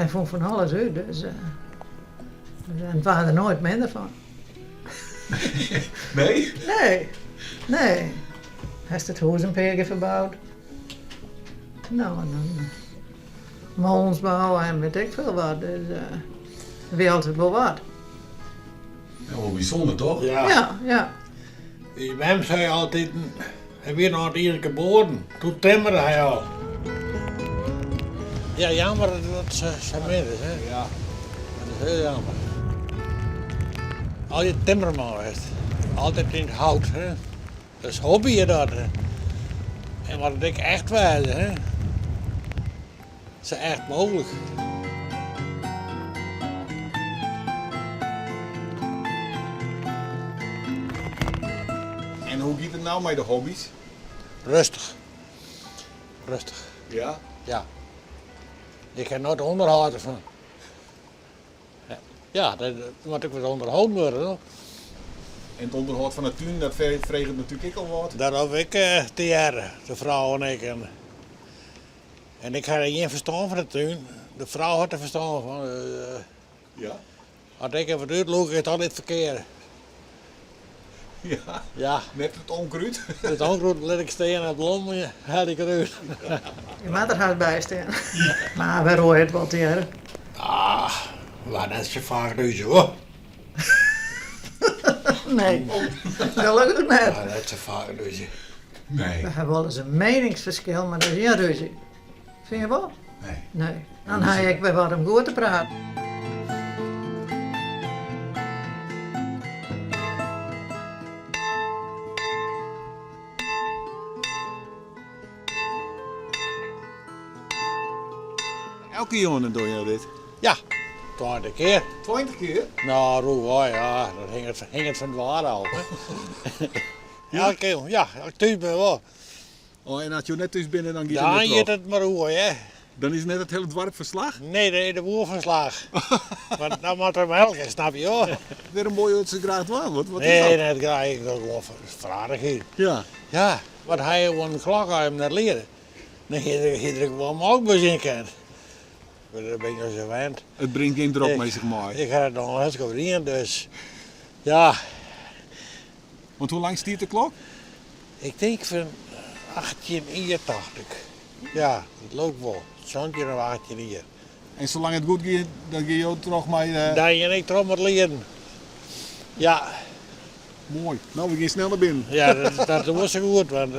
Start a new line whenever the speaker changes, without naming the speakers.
Hij vond van alles uit, dus en het waren er nooit minder van.
Nee?
Nee. Hij heeft het huis een paar keer verbouwd. Nou, en dan molens bouwen en weet ik veel wat. Dus wie altijd wel wat.
Ja, wel bijzonder toch?
Ja.
Bij hem zei altijd, hij werd nog hier geboren. Toen timmerde hij al. Ja, jammer dat ze min is, hè. Ja. Dat is heel jammer. Al je timmerman is. Altijd in het hout, hè. Dat is hobby je dat, hè. En wat ik echt wijze, hè. Dat is echt mogelijk.
En hoe gaat het nou met de hobby's?
Rustig.
Ja?
Ja. Ik heb nooit onderhouden van. Ja, dat moet ook weer onderhouden worden. Hoor.
En het onderhoud van de tuin, dat vreegt natuurlijk ook al wat.
Daar heb ik te jaren, de vrouw en ik. En ik had geen verstand van de tuin. De vrouw had er verstand van.
Ja?
Als ik even uitloop, is het altijd verkeerd.
Ja?
Ja,
Net het onkruid?
het onkruid let ik staan en het bloem had ik eruit.
Je moet er hard bij staan. Maar we rooien het wat hier.
Ah, waar dat is vaak ruzie hoor.
Nee, gelukkig niet.
Waar dat is vaak ruzie.
Nee.
We hebben wel eens een meningsverschil, maar dat is geen ruzie. Vind je wel?
Nee.
Nee. Dan ga ik weer wat om goed te praten.
Elke jongen doe je dit?
Ja, 20 keer.
20 keer?
Nou, roe hoor, ja, dat hing het van de waarde af. Elke keer, ja, ik thuis ben wel.
Oh, en als je net thuis binnen, dan gaat
Dan
het
je
net
het maar hoe, hè.
Dan is net het hele dorp verslag.
Nee, de boerverslag. Want dan moet er melken, snap je hoor.
Weer mooi uit zijn graag waan. Wat is
Nee,
dat?
dat krijg ik nog gewoon vraagheid.
Ja.
Ja, wat hij gewoon klok aan hem net leren. Dan heb je er gewoon melkbus in kent. Dat ben ik zo gewend.
Het brengt geen drop
Ik-
mee zich mooi.
Ik had het nog hartstikke vriend, dus ja,
Want hoe lang stiert de klok?
ik denk van 1881. Ja, dat loopt wel. Zo'n keer of 18 hier.
En zolang het goed gaat, dan ga je ook nog maar
Daar en ik erom het leren. Ja,
mooi. Nou, we gaan snel naar binnen.
ja dat was zo goed, want